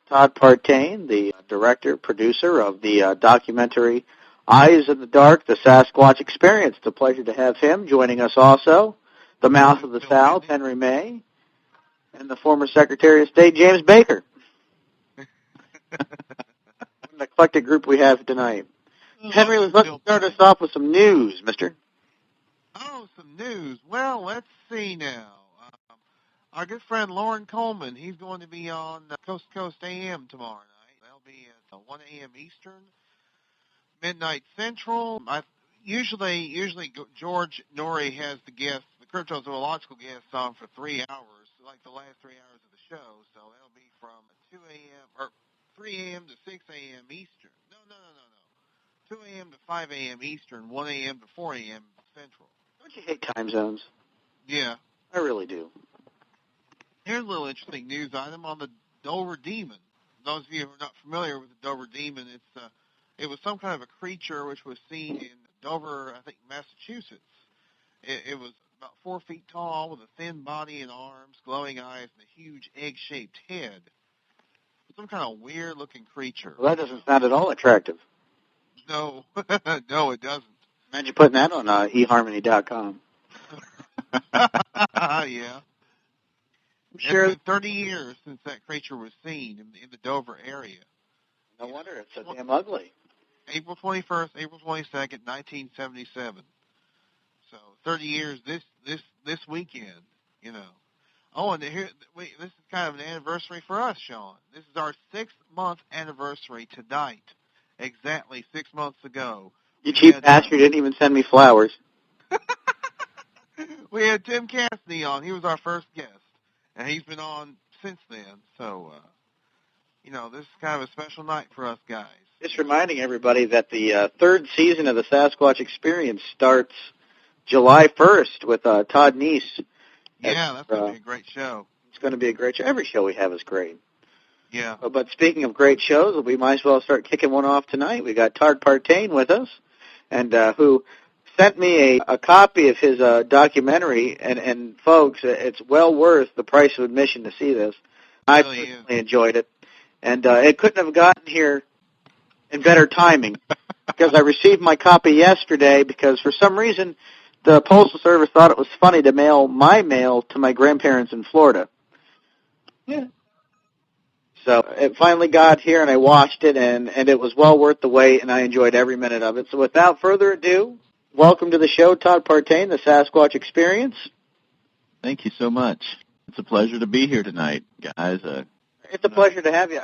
Todd Partain, the director, producer of the documentary Eyes in the Dark, the Sasquatch Experience. It's a pleasure to have him joining us also. The Mouth of the South, Henry May, and the former Secretary of State, James Baker. What an eclectic group we have tonight. Henry, let's start us off with some news, mister. Oh, some news. Well, let's see now. Our good friend Lauren Coleman, he's going to be on Coast to Coast AM tomorrow night. That'll be at 1 a.m. Eastern, midnight Central. Usually George Norrie has the guests, the cryptozoological guests, on for 3 hours, like the last 3 hours of the show. So that'll be from 2 a.m. or 3 a.m. to 6 a.m. Eastern. No. 2 a.m. to 5 a.m. Eastern, 1 a.m. to 4 a.m. Central. Don't you hate time zones? Yeah. I really do. Here's a little interesting news item on the Dover Demon. Those of you who are not familiar with the Dover Demon, it was some kind of a creature which was seen in Dover, I think, Massachusetts. It was about 4 feet tall with a thin body and arms, glowing eyes, and a huge egg-shaped head. Some kind of weird-looking creature. Well, that doesn't sound at all attractive. No, no, it doesn't. Imagine putting that on eHarmony.com. Yeah. Sure. It's been 30 years since that creature was seen in the Dover area. No wonder it's so damn ugly. April 21st, April 22nd, 1977. So 30 years this weekend, you know. Oh, and this is kind of an anniversary for us, Sean. This is our 6-month anniversary tonight. Exactly 6 months ago. You cheap bastard, didn't even send me flowers. We had Tim Cassidy on. He was our first guest. And he's been on since then. So, this is kind of a special night for us guys. Just reminding everybody that the third season of the Sasquatch Experience starts July 1st with Todd Neese. Yeah, that's going to be a great show. It's going to be a great show. Every show we have is great. Yeah. But speaking of great shows, we might as well start kicking one off tonight. We got Todd Partain with us, and who sent me a copy of his documentary, and folks, it's well worth the price of admission to see this. I personally enjoyed it, and it couldn't have gotten here in better timing, because I received my copy yesterday, because for some reason the Postal Service thought it was funny to mail my mail to my grandparents in Florida. Yeah. So it finally got here, and I watched it, and it was well worth the wait, and I enjoyed every minute of it. So without further ado, welcome to the show, Todd Partain, the Sasquatch Experience. Thank you so much. It's a pleasure to be here tonight, guys. It's a pleasure to have you.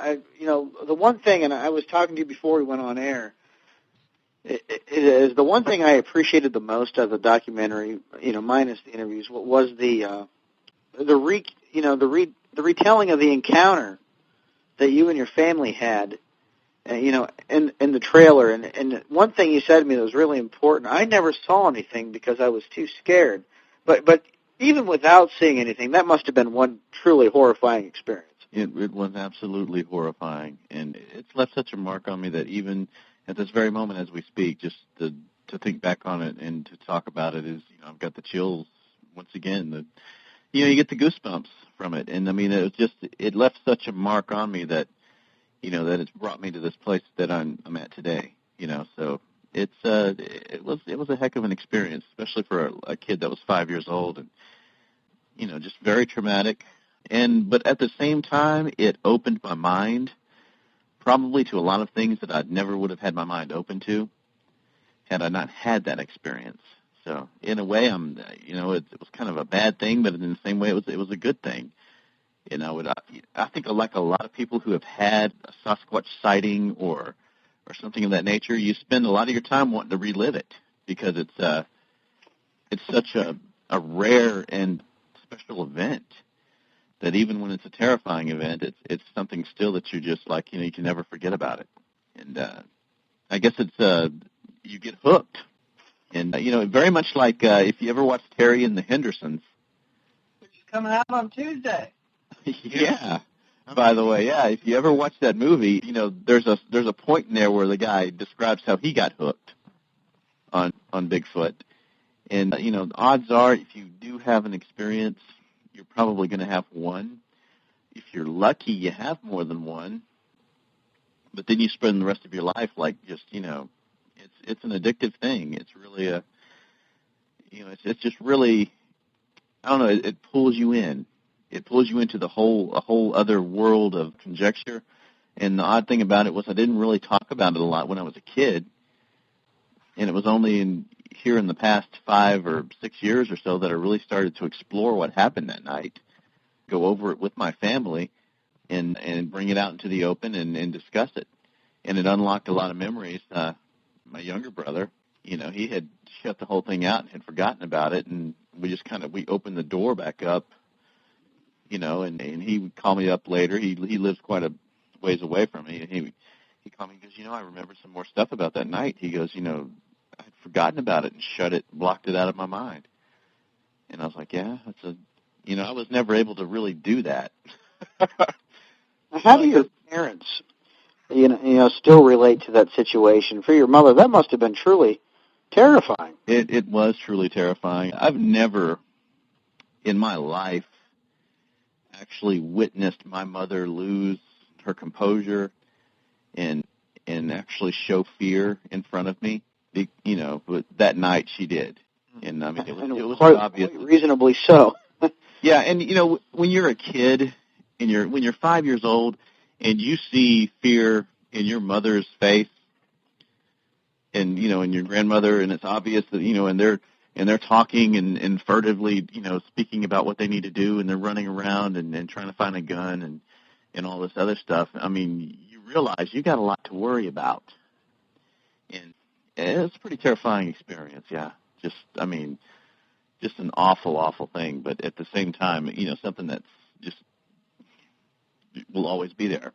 The one thing, and I was talking to you before we went on air, it is the one thing I appreciated the most of the documentary, minus the interviews, was the retelling of the encounter that you and your family had, in the trailer. And one thing you said to me that was really important, I never saw anything because I was too scared. But even without seeing anything, that must have been one truly horrifying experience. It was absolutely horrifying, and it's left such a mark on me that even at this very moment as we speak, just to think back on it and to talk about it is, I've got the chills once again. You get the goosebumps from it, and I mean, it left such a mark on me that, that it's brought me to this place that I'm at today. So it was a heck of an experience, especially for a kid that was 5 years old, and just very traumatic. But at the same time, it opened my mind probably to a lot of things that I never would have had my mind open to had I not had that experience. So in a way, it was kind of a bad thing, but in the same way, it was a good thing. I think like a lot of people who have had a Sasquatch sighting or something of that nature, you spend a lot of your time wanting to relive it because it's such a rare and special event that even when it's a terrifying event, it's something still that you just like, you can never forget about it. And I guess it's you get hooked. And, very much like if you ever watched Terry and the Hendersons. Which is coming out on Tuesday. Yeah. By the way, yeah, if you ever watch that movie, there's a point in there where the guy describes how he got hooked on Bigfoot. And, odds are if you do have an experience, you're probably going to have one. if you're lucky, you have more than one. But then you spend the rest of your life like just, it's an addictive thing. It's really it's just really, I don't know, it pulls you in. It pulls you into a whole other world of conjecture. And the odd thing about it was I didn't really talk about it a lot when I was a kid. And it was only here in the past 5 or 6 years or so that I really started to explore what happened that night, go over it with my family, and bring it out into the open and discuss it. And it unlocked a lot of memories. My younger brother, he had shut the whole thing out and had forgotten about it, and we just we opened the door back up, and he would call me up later. He lives quite a ways away from me, and he called me and goes, I remember some more stuff about that night. He goes, I'd forgotten about it and blocked it out of my mind. And I was like, yeah, I was never able to really do that. How do your parents, still relate to that situation? For your mother, that must have been truly terrifying. It was truly terrifying. I've never in my life actually witnessed my mother lose her composure and actually show fear in front of me. But that night she did. And I mean, it was quite obvious. Quite reasonably so. Yeah, and when you're a kid and when you're 5 years old and you see fear in your mother's face and and your grandmother, and it's obvious that and they're talking and furtively speaking about what they need to do, and they're running around and trying to find a gun and all this other stuff. I mean, you realize you got a lot to worry about, and it's a pretty terrifying experience. Yeah, just an awful thing, but at the same time, something that's just will always be there.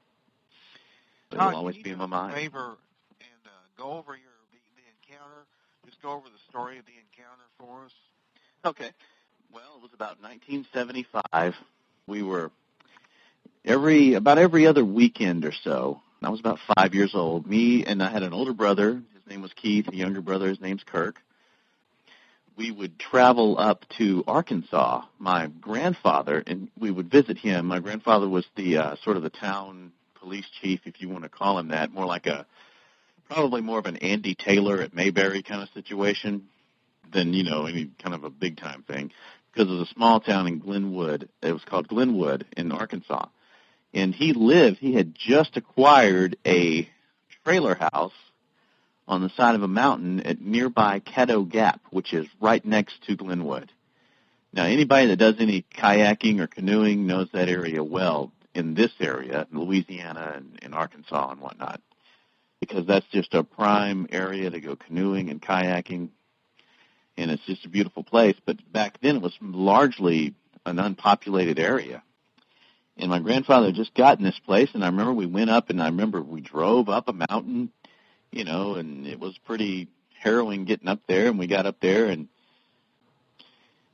It will always be in my mind. Favor and go over the encounter. Just go over the story of the encounter for us. Okay. Well, it was about 1975. We were about every other weekend or so. I was about 5 years old. Me and I had an older brother. His name was Keith. A younger brother. His name's Kirk. We would travel up to Arkansas. My grandfather, and we would visit him. My grandfather was the sort of the town police chief, if you want to call him that, probably more of an Andy Taylor at Mayberry kind of situation than, any kind of a big-time thing, because it was a small town in Glenwood. It was called Glenwood in Arkansas. And he had just acquired a trailer house on the side of a mountain at nearby Caddo Gap, which is right next to Glenwood. Now, anybody that does any kayaking or canoeing knows that area well in this area, in Louisiana and Arkansas and whatnot, because that's just a prime area to go canoeing and kayaking, and it's just a beautiful place. But back then it was largely an unpopulated area. And my grandfather had just gotten this place, and I remember we went up, and I remember we drove up a mountain, and it was pretty harrowing getting up there, and we got up there, and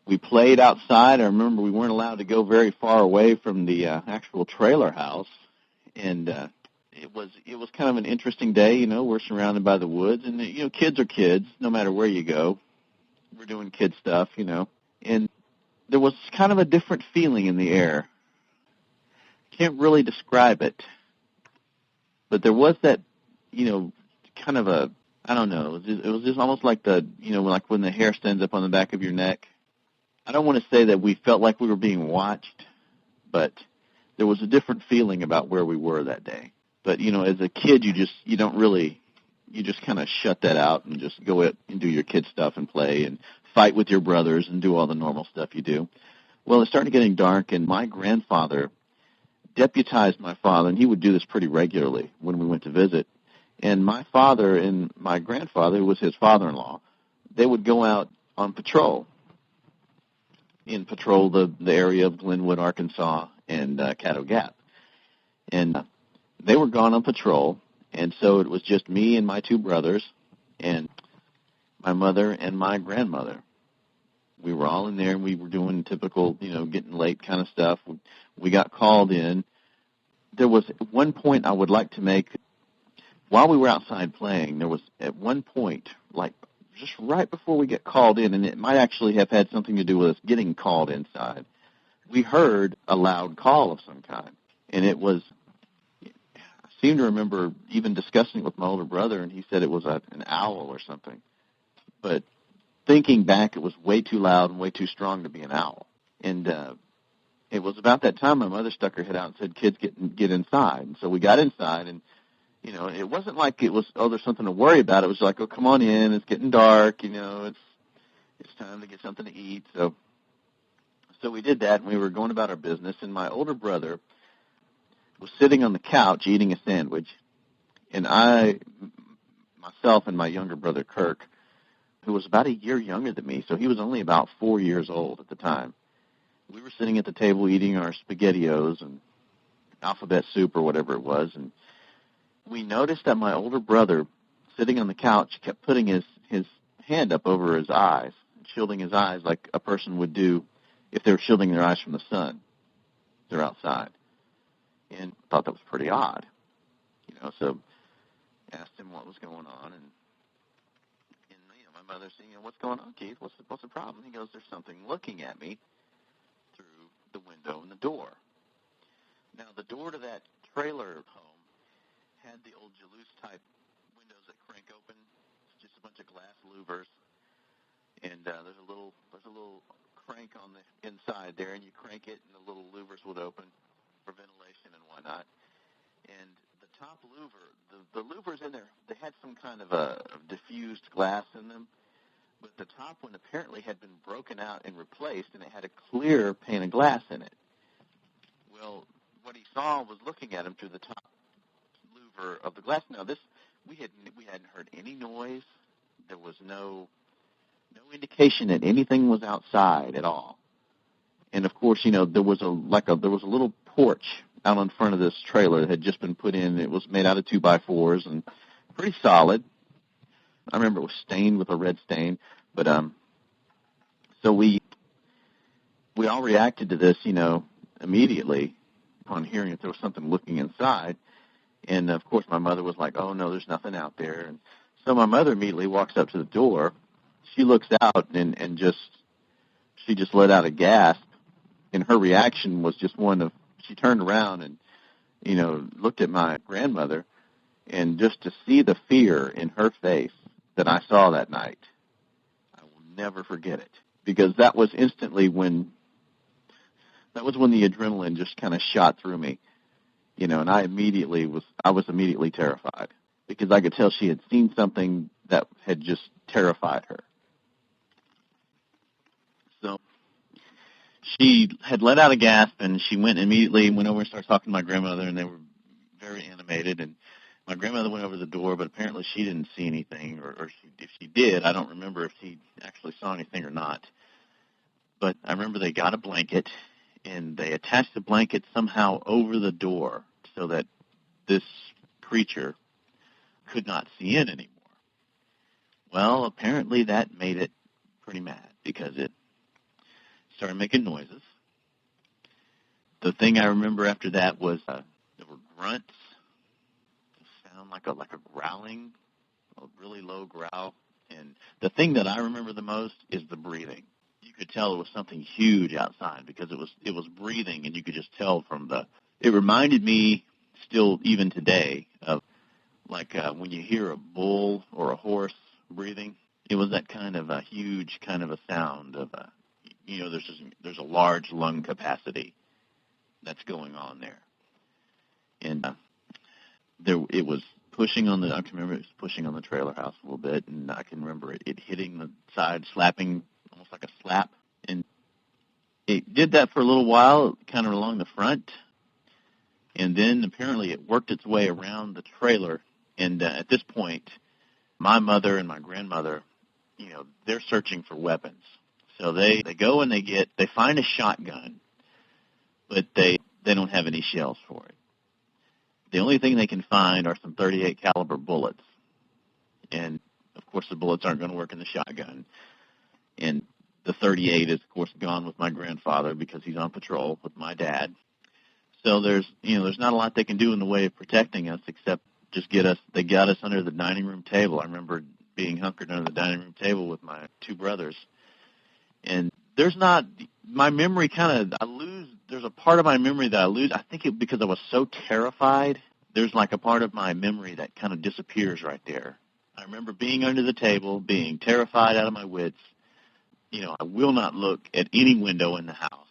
we played outside. I remember we weren't allowed to go very far away from the actual trailer house, and it was kind of an interesting day. We're surrounded by the woods, and kids are kids, no matter where you go. We're doing kid stuff, and there was kind of a different feeling in the air. Can't really describe it, but there was that, kind of a, I don't know, it was just almost like like when the hair stands up on the back of your neck. I don't want to say that we felt like we were being watched, but there was a different feeling about where we were that day. But, as a kid, you just kind of shut that out and just go out and do your kid stuff and play and fight with your brothers and do all the normal stuff you do. Well, it started getting dark, and my grandfather deputized my father, and he would do this pretty regularly when we went to visit. And my father and my grandfather, who was his father-in-law, they would go out on patrol the area of Glenwood, Arkansas, and Caddo Gap. And they were gone on patrol, and so it was just me and my two brothers and my mother and my grandmother. We were all in there, and we were doing typical, getting late kind of stuff. We got called in. There was one point I would like to make. While we were outside playing, there was at one point, like just right before we get called in, and it might actually have had something to do with us getting called inside, we heard a loud call of some kind. And it was, I seem to remember even discussing it with my older brother, and he said it was an owl or something. But thinking back, it was way too loud and way too strong to be an owl. And it was about that time my mother stuck her head out and said, "Kids, get inside." And so we got inside, and it wasn't like it was, oh, there's something to worry about. It was like, oh, come on in, it's getting dark, it's time to get something to eat. So we did that, and we were going about our business, and my older brother was sitting on the couch eating a sandwich, and myself and my younger brother, Kirk, who was about a year younger than me, so he was only about 4 years old at the time. We were sitting at the table eating our SpaghettiOs and alphabet soup or whatever it was, and we noticed that my older brother, sitting on the couch, kept putting his hand up over his eyes, shielding his eyes like a person would do if they were shielding their eyes from the sun. They're outside. And I thought that was pretty odd. So asked him what was going on, and my mother said, "What's going on, Keith? What's the problem?" He goes, "There's something looking at me through the window and the door." Now, the door to that trailer home had the old Jalouse-type windows that crank open. It's just a bunch of glass louvers, and there's a little crank on the inside there, and you crank it, and the little louvers would open for ventilation and whatnot. And the top louver, the louvers in there, they had some kind of a diffused glass in them, but the top one apparently had been broken out and replaced, and it had a clear pane of glass in it. Well, what he saw was looking at him through the top louver of the glass. Now, we hadn't heard any noise. There was no indication that anything was outside at all. And of course, there was a little porch out in front of this trailer that had just been put in. It was made out of 2x4s and pretty solid. I remember it was stained with a red stain, but so we all reacted to this, immediately upon hearing that there was something looking inside. And of course, my mother was like, "Oh no, there's nothing out there." And so my mother immediately walks up to the door. She looks out and she just let out a gasp, and her reaction was just one of, she turned around and looked at my grandmother, and just to see the fear in her face that I saw that night, I will never forget it, because that was instantly when the adrenaline just kind of shot through me, and I was immediately terrified, because I could tell she had seen something that had just terrified her. So she had let out a gasp, and she went over and started talking to my grandmother, and they were very animated. And my grandmother went over to the door, but apparently she didn't see anything, or if she did, I don't remember if she actually saw anything or not. But I remember they got a blanket, and they attached the blanket somehow over the door so that this creature could not see in anymore. Well, apparently that made it pretty mad, because it started making noises. The thing I remember after that was there were grunts, a sound like a growling, a really low growl. And the thing that I remember the most is the breathing. You could tell it was something huge outside, because it was breathing, and you could just tell it reminded me still even today of when you hear a bull or a horse breathing. It was that kind of a huge kind of a sound of there's a large lung capacity that's going on there. And it was pushing on I can remember it was pushing on the trailer house a little bit, and I can remember it hitting the side, slapping, almost like a slap. And it did that for a little while, kind of along the front, and then apparently it worked its way around the trailer. And at this point, my mother and my grandmother, they're searching for weapons. So they go and they find a shotgun, but they don't have any shells for it. The only thing they can find are some .38 caliber bullets. And of course the bullets aren't going to work in the shotgun. And the .38 is of course gone with my grandfather, because he's on patrol with my dad. So there's not a lot they can do in the way of protecting us, except just they got us under the dining room table. I remember being hunkered under the dining room table with my two brothers. And there's not, my memory there's a part of my memory that I lose. I think because I was so terrified, there's like a part of my memory that kind of disappears right there. I remember being under the table, being terrified out of my wits. I will not look at any window in the house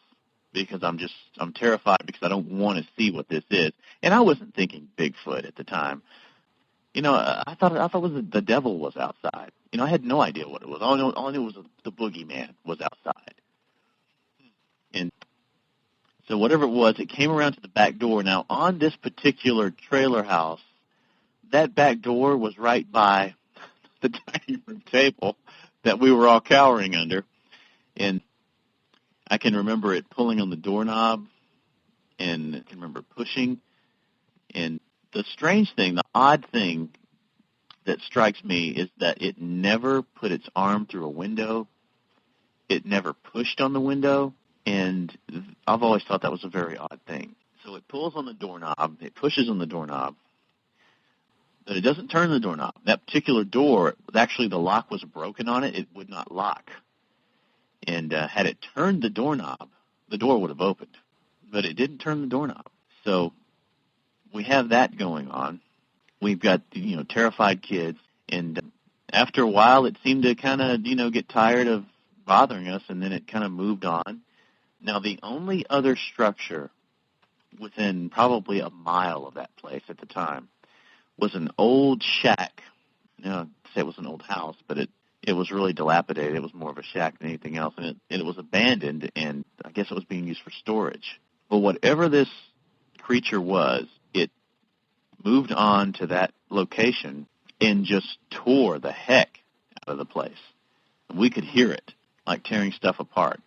because I'm terrified because I don't want to see what this is. And I wasn't thinking Bigfoot at the time. I thought the devil was outside. I had no idea what it was. All I knew was the boogeyman was outside. And so whatever it was, it came around to the back door. Now, on this particular trailer house, that back door was right by the dining room table that we were all cowering under. And I can remember it pulling on the doorknob, and I can remember pushing. And the strange thing, the odd thing that strikes me is that it never put its arm through a window. It never pushed on the window. And I've always thought that was a very odd thing. So it pulls on the doorknob, it pushes on the doorknob, but it doesn't turn the doorknob. That particular door, actually the lock was broken on it. It would not lock. And had it turned the doorknob, the door would have opened. But it didn't turn the doorknob. So we have that going on. We've got, terrified kids. And after a while, it seemed to kind of, get tired of bothering us, and then it kind of moved on. Now, the only other structure within probably a mile of that place at the time was an old shack. I'd say it was an old house, but it was really dilapidated. It was more of a shack than anything else, and it was abandoned, and I guess it was being used for storage. But whatever this creature was, it moved on to that location and just tore the heck out of the place. We could hear it, like tearing stuff apart.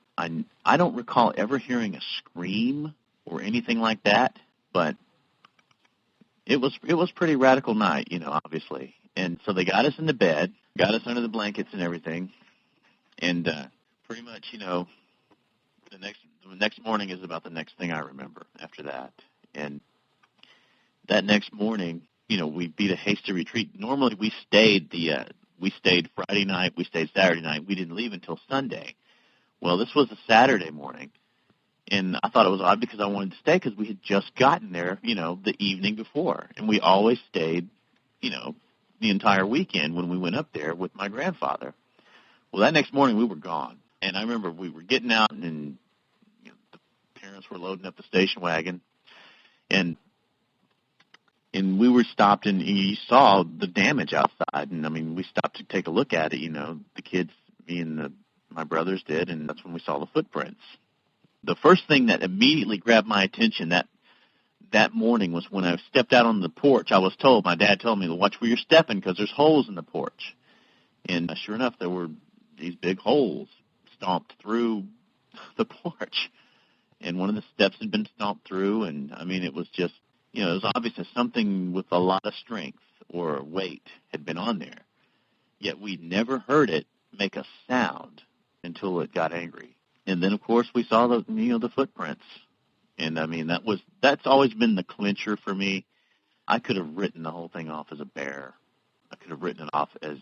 I don't recall ever hearing a scream or anything like that, but it was pretty radical night, obviously. And so they got us into bed, got us under the blankets and everything, and pretty much, the next morning is about the next thing I remember after that. And that next morning, we beat a hasty retreat. Normally we stayed Friday night, we stayed Saturday night. We didn't leave until Sunday. Well, this was a Saturday morning, and I thought it was odd because I wanted to stay because we had just gotten there, the evening before. And we always stayed, the entire weekend when we went up there with my grandfather. Well, that next morning we were gone. And I remember we were getting out, and the parents were loading up the station wagon, and we were stopped, and you saw the damage outside. And, we stopped to take a look at it, the kids, me and my brothers did, and that's when we saw the footprints. The first thing that immediately grabbed my attention that morning was when I stepped out on the porch. My dad told me to watch where you're stepping because there's holes in the porch. And sure enough, there were these big holes stomped through the porch. And one of the steps had been stomped through, and, it was just, it was obvious that something with a lot of strength or weight had been on there. Yet we never heard it make a sound until it got angry. And then, of course, we saw the footprints. And, that's always been the clincher for me. I could have written the whole thing off as a bear. I could have written it off as,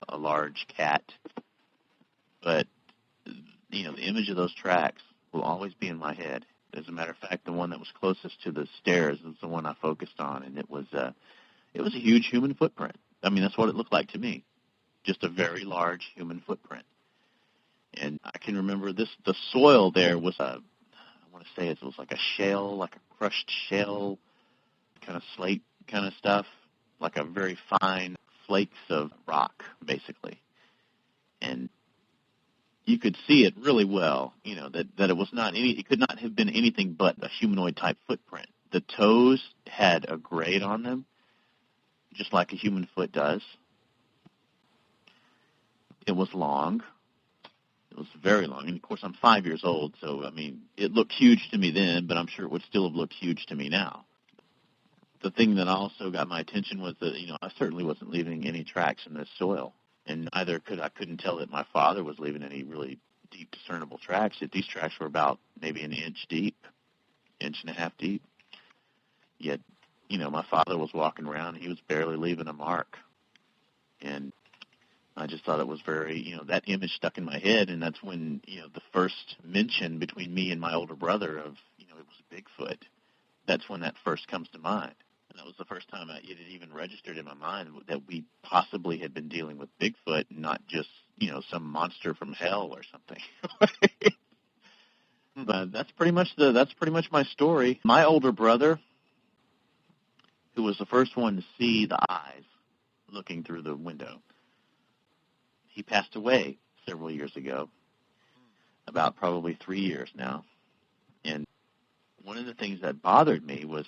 a large cat. But, the image of those tracks will always be in my head. As a matter of fact, the one that was closest to the stairs is the one I focused on, and it was a huge human footprint. That's what it looked like to me, just a very large human footprint. And I can remember the soil there was I want to say it was like a shale, like a crushed shale, kind of slate kind of stuff, like a very fine flakes of rock, basically. And you could see it really well, that it was it could not have been anything but a humanoid type footprint. The toes had a grade on them, just like a human foot does. It was long. It was very long. And, of course, I'm 5 years old, so, it looked huge to me then, but I'm sure it would still have looked huge to me now. The thing that also got my attention was that, I certainly wasn't leaving any tracks in this soil. And I couldn't tell that my father was leaving any really deep, discernible tracks. These tracks were about maybe an inch deep, inch and a half deep. Yet, my father was walking around, and he was barely leaving a mark. And I just thought it was very, that image stuck in my head, and that's when, the first mention between me and my older brother of, it was Bigfoot. That's when that first comes to mind. And that was the first time it had even registered in my mind that we possibly had been dealing with Bigfoot, not just, some monster from hell or something. But that's pretty much my story. My older brother, who was the first one to see the eyes looking through the window, he passed away several years ago, about probably 3 years now. And one of the things that bothered me was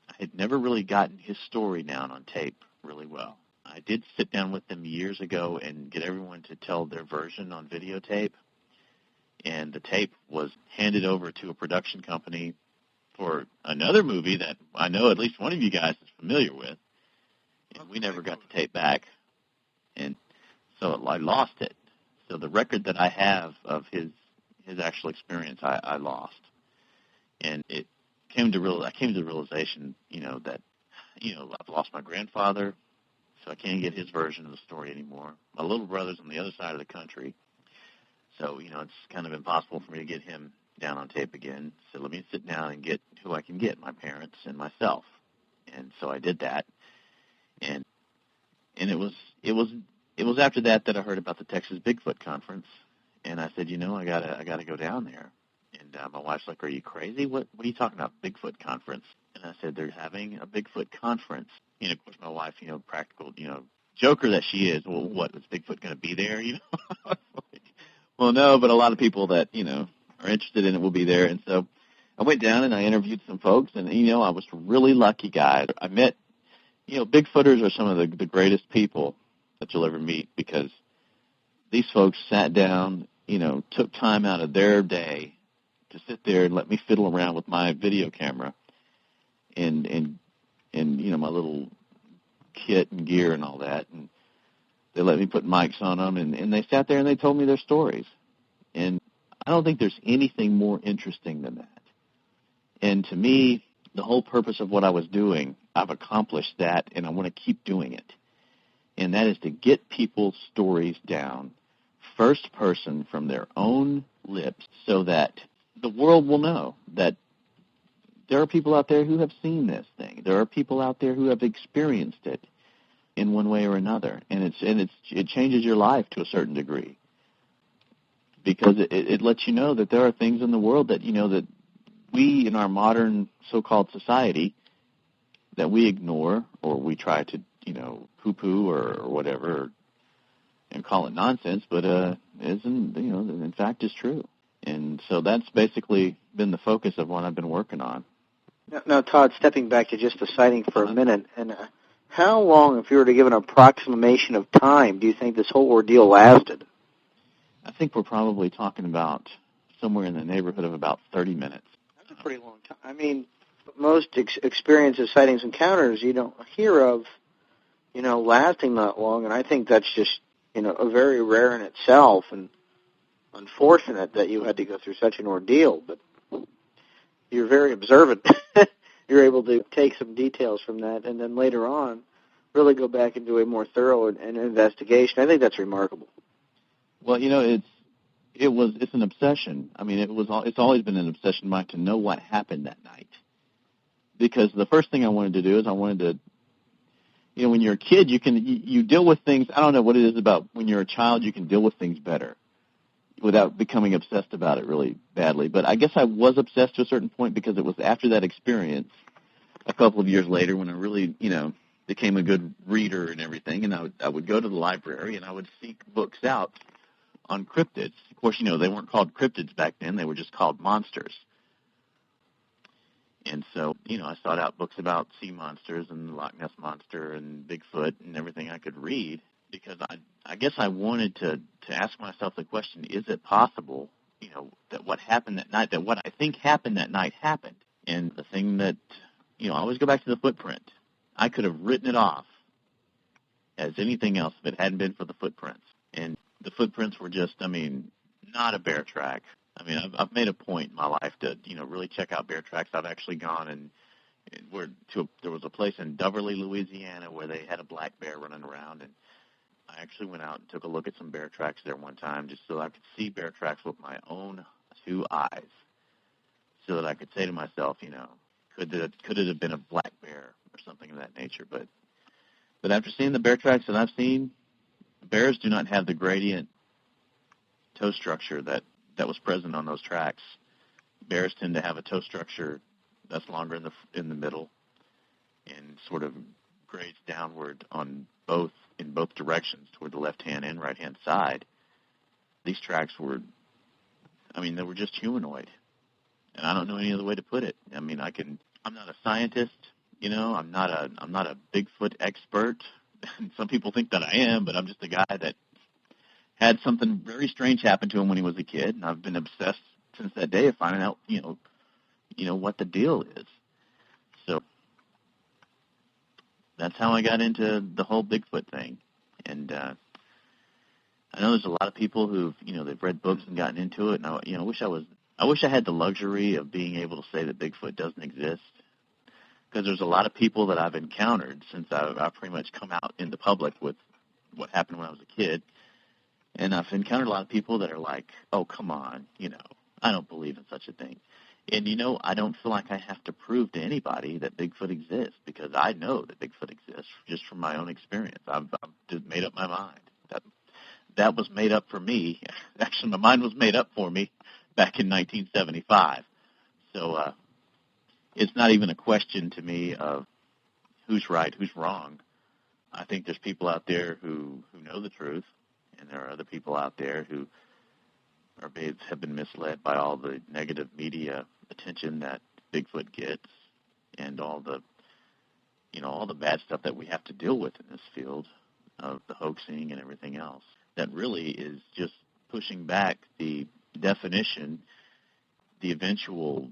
I had never really gotten his story down on tape really well. I did sit down with them years ago and get everyone to tell their version on videotape, and the tape was handed over to a production company for another movie that I know at least one of you guys is familiar with, and we never got the tape back, and so I lost it. So the record that I have of his actual experience, I lost, and I came to the realization, that I've lost my grandfather, so I can't get his version of the story anymore. My little brother's on the other side of the country, so it's kind of impossible for me to get him down on tape again. So let me sit down and get who I can get, my parents and myself. And so I did that, and it was after that I heard about the Texas Bigfoot Conference, and I said, I gotta go down there. And my wife's like, "Are you crazy? What are you talking about, Bigfoot Conference?" And I said, "They're having a Bigfoot Conference." And of course, my wife, practical, joker that she is. Well, what is Bigfoot going to be there? Well, no, but a lot of people that are interested in it will be there. And so I went down and I interviewed some folks, and I was really lucky, guys. I met, Bigfooters are some of the greatest people that you'll ever meet, because these folks sat down, took time out of their day to sit there and let me fiddle around with my video camera and my little kit and gear and all that. And they let me put mics on them, and they sat there and they told me their stories. And I don't think there's anything more interesting than that. And to me, the whole purpose of what I was doing, I've accomplished that, and I want to keep doing it. And that is to get people's stories down, first person from their own lips, so that the world will know that there are people out there who have seen this thing. There are people out there who have experienced it in one way or another, and it changes your life to a certain degree, because it lets you know that there are things in the world that that we in our modern so-called society that we ignore, or we try to poo-poo or whatever, and call it nonsense, but isn't in fact is true. And so that's basically been the focus of what I've been working on. Now, Todd, stepping back to just the sighting for a minute, and how long, if you were to give an approximation of time, do you think this whole ordeal lasted? I think we're probably talking about somewhere in the neighborhood of about 30 minutes. That's a pretty long time. I mean, most experiences, sightings, encounters, you don't hear of, lasting that long, and I think that's just, very rare in itself, and unfortunate that you had to go through such an ordeal, but you're very observant. You're able to take some details from that, and then later on, really go back and do a more thorough and investigation. I think that's remarkable. Well, it's an obsession. I mean, it's always been an obsession of mine to know what happened that night, because the first thing I wanted to do is I wanted to, when you're a kid, you deal with things. I don't know what it is about when you're a child, you can deal with things better without becoming obsessed about it really badly. But I guess I was obsessed to a certain point, because it was after that experience a couple of years later when I really, became a good reader and everything, and I would go to the library and I would seek books out on cryptids. Of course, they weren't called cryptids back then. They were just called monsters. And so, I sought out books about sea monsters and the Loch Ness Monster and Bigfoot and everything I could read, because I guess I wanted to ask myself the question, is it possible, that what happened that night, that what I think happened that night happened? And the thing that, I always go back to the footprint. I could have written it off as anything else if it hadn't been for the footprints. And the footprints were just, not a bear track. I've made a point in my life to, really check out bear tracks. I've actually gone and there was a place in Duvverly, Louisiana, where they had a black bear running around, and I actually went out and took a look at some bear tracks there one time just so I could see bear tracks with my own 2 eyes, so that I could say to myself, could it have been a black bear or something of that nature? But after seeing the bear tracks that I've seen, bears do not have the gradient toe structure that was present on those tracks. Bears tend to have a toe structure that's longer in the middle and sort of grades downward in both directions, toward the left-hand and right-hand side. These tracks were, they were just humanoid. And I don't know any other way to put it. I'm not a scientist, I'm not a Bigfoot expert. Some people think that I am, but I'm just a guy that had something very strange happen to him when he was a kid, and I've been obsessed since that day of finding out, what the deal is. So that's how I got into the whole Bigfoot thing. And I know there's a lot of people who've, they've read books and gotten into it, and I wish I had the luxury of being able to say that Bigfoot doesn't exist, because there's a lot of people that I've encountered since I've pretty much come out in the public with what happened when I was a kid, and I've encountered a lot of people that are like, oh, come on, I don't believe in such a thing. And, I don't feel like I have to prove to anybody that Bigfoot exists, because I know that Bigfoot exists just from my own experience. I've just made up my mind. That was made up for me. Actually, my mind was made up for me back in 1975. So it's not even a question to me of who's right, who's wrong. I think there's people out there who know the truth, and there are other people out there who have been misled by all the negative media attention that Bigfoot gets, and all the bad stuff that we have to deal with in this field of the hoaxing and everything else. That really is just pushing back the definition, the eventual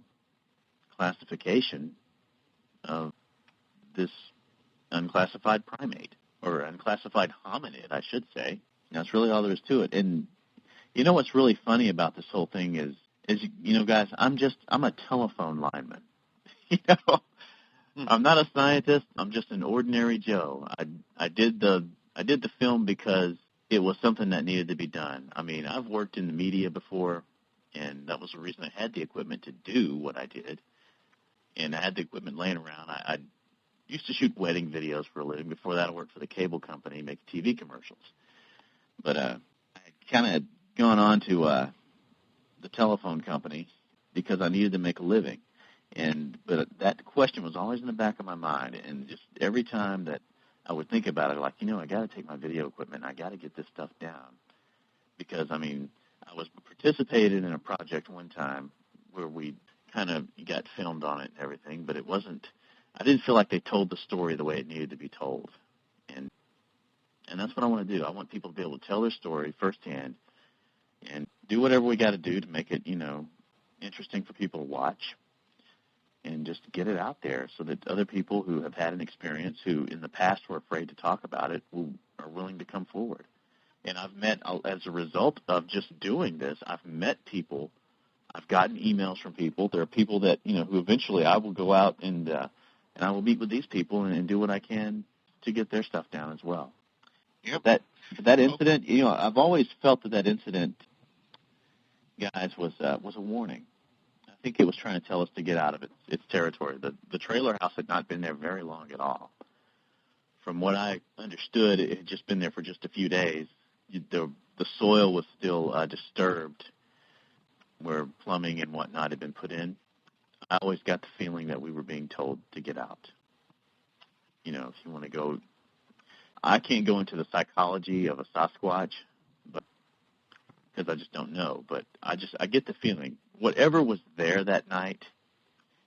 classification of this unclassified primate, or unclassified hominid, I should say. That's really all there is to it. And what's really funny about this whole thing is guys, I'm a telephone lineman. I'm not a scientist. I'm just an ordinary Joe. I did the film because it was something that needed to be done. I've worked in the media before, and that was the reason I had the equipment to do what I did. And I had the equipment laying around. I used to shoot wedding videos for a living. Before that, I worked for the cable company, make TV commercials. But I had kind of gone on to the telephone company because I needed to make a living. But that question was always in the back of my mind, and just every time that I would think about it, like, I got to take my video equipment, and I got to get this stuff down. Because, I was participated in a project one time where we kind of got filmed on it and everything, but I didn't feel like they told the story the way it needed to be told. And that's what I want to do. I want people to be able to tell their story firsthand and do whatever we got to do to make it, interesting for people to watch, and just get it out there so that other people who have had an experience, who in the past were afraid to talk about it, are willing to come forward. And I've met, as a result of just doing this, I've met people. I've gotten emails from people. There are people that, who eventually I will go out and I will meet with these people and do what I can to get their stuff down as well. Yep. That incident, I've always felt that incident, guys, was a warning. I think it was trying to tell us to get out of its territory. The trailer house had not been there very long at all. From what I understood, it had just been there for just a few days. The soil was still disturbed, where plumbing and whatnot had been put in. I always got the feeling that we were being told to get out. If you want to go, I can't go into the psychology of a Sasquatch, because I just don't know. But I get the feeling, whatever was there that night,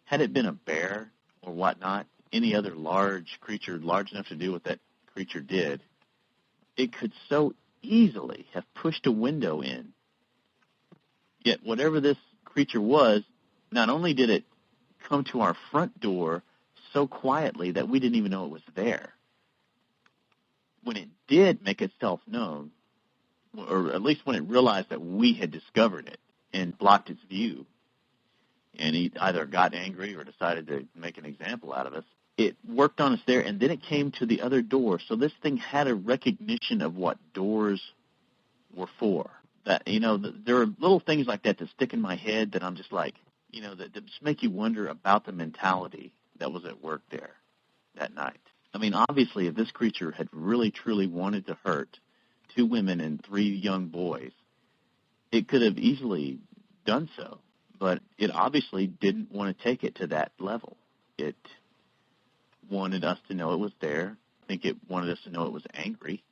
had it been a bear or whatnot, any other large creature large enough to do what that creature did, it could so easily have pushed a window in. Yet whatever this creature was, not only did it come to our front door so quietly that we didn't even know it was there, when it did make itself known, or at least when it realized that we had discovered it and blocked its view, and he either got angry or decided to make an example out of us, it worked on us there, and then it came to the other door. So this thing had a recognition of what doors were for. That, there are little things like that that stick in my head that I'm just like, that just make you wonder about the mentality that was at work there that night. I mean, obviously, if this creature had really, truly wanted to hurt 2 women and 3 young boys, it could have easily done so. But it obviously didn't want to take it to that level. It wanted us to know it was there. I think it wanted us to know it was angry,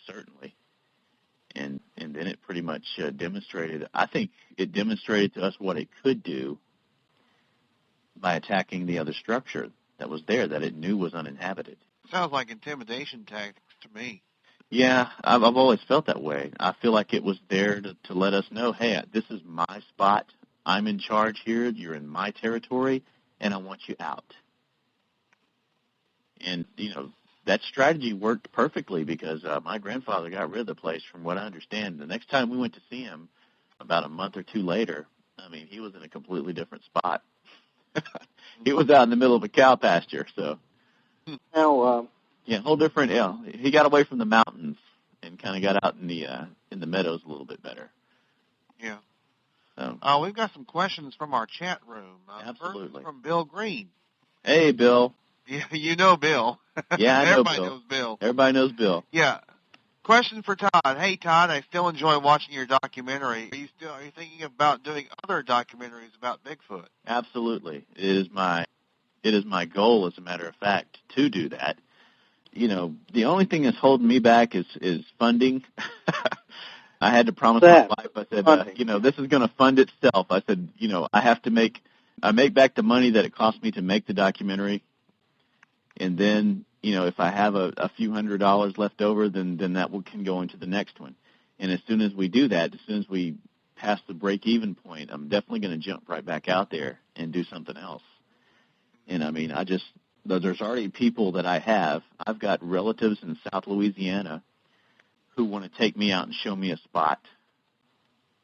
certainly. And then it pretty much demonstrated, I think it demonstrated to us what it could do by attacking the other structure that was there that it knew was uninhabited. Sounds like intimidation tactics to me. Yeah, I've always felt that way. I feel like it was there to let us know, hey, this is my spot. I'm in charge here. You're in my territory, and I want you out. And, that strategy worked perfectly because my grandfather got rid of the place, from what I understand. The next time we went to see him, about a month or 2 later, I mean, he was in a completely different spot. He was out in the middle of a cow pasture, so. Now, yeah, whole different. Yeah, he got away from the mountains and kind of got out in the meadows a little bit better. Yeah. So. We've got some questions from our chat room. Absolutely. First from Bill Green. Hey, Bill. Yeah, you know Bill. Yeah, I know Everybody Bill. knows Bill. Everybody knows Bill. Yeah. Question for Todd. Hey, Todd, I still enjoy watching your documentary. Are you thinking about doing other documentaries about Bigfoot? Absolutely. It is my goal, as a matter of fact, to do that. The only thing that's holding me back is funding. I had to promise my wife, I said, this is going to fund itself. I said, I make back the money that it cost me to make the documentary. And then, if I have a few $100s left over, then that can go into the next one. And as soon as we do that, as soon as we pass the break-even point, I'm definitely going to jump right back out there and do something else. And, I mean, there's already people that I've got relatives in South Louisiana who want to take me out and show me a spot.